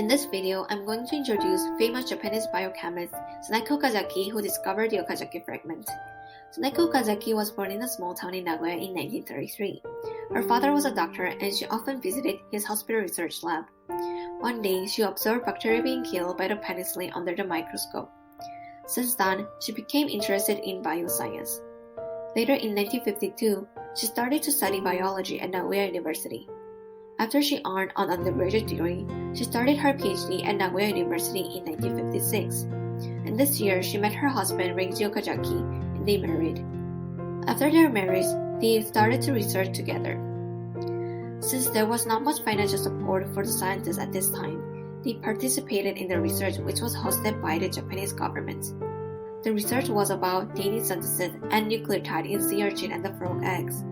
this video, I'm going to introduce famous Japanese biochemist Tsuneko Okazaki, who discovered the Okazaki fragment. Tsuneko Okazaki was born in a small town in Nagoya in 1933. Her father was a doctor and she often visited his hospital research lab. One day, she observed bacteria being killed by the penicillin under the microscope. Since then, she became interested in bioscience. Later in 1952, she started to study biology at Nagoya University. After she earned an undergraduate degree, she started her PhD at Nagoya University in 1956. And this year, she met her husband Reiji Okazaki and they married. After their marriage, they started to research together. Since there was not much financial support for the scientists at this time, they participated in the research which was hosted by the Japanese government. The research was about DNA synthesis and nucleotide in sea urchin and the frog eggs.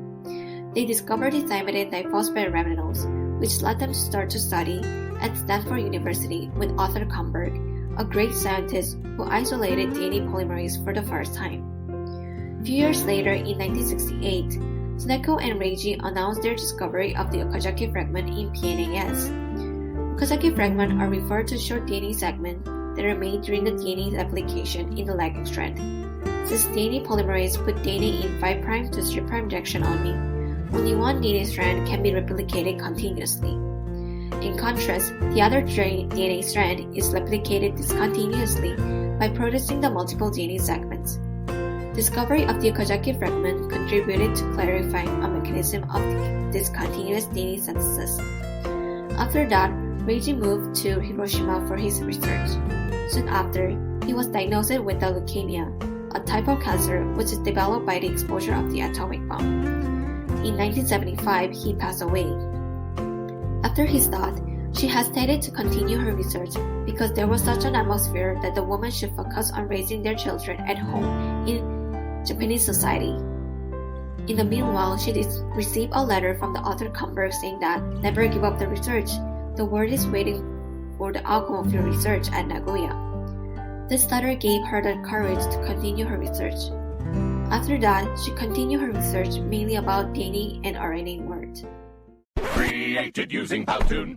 They discovered the thymidine diphosphate raminos, which led them to start to study at Stanford University with Arthur Kumberg, a great scientist who isolated DNA polymerase for the first time. A few years later, in 1968, Tsuneko and Reiji announced their discovery of the Okazaki fragment in PNAS. Okazaki fragments are referred to short DNA segments that are made during the DNA replication in the lagging strand. Since DNA polymerase put DNA in 5' to 3' direction only one DNA strand can be replicated continuously. In contrast, the other DNA strand is replicated discontinuously by producing the multiple DNA segments. Discovery of the Okazaki fragment contributed to clarifying a mechanism of discontinuous DNA synthesis. After that, Reiji moved to Hiroshima for his research. Soon after, he was diagnosed with leukemia, a type of cancer which is developed by the exposure of the atomic bomb. In 1975, he passed away. After his death, she hesitated to continue her research because there was such an atmosphere that the woman should focus on raising their children at home in Japanese society. In the meanwhile, she received a letter from the author Kumberg saying that never give up the research. The world is waiting for the outcome of your research at Nagoya. This letter gave her the courage to continue her research. After that, she continued her research mainly about DNA and RNA words. Created using Powtoon.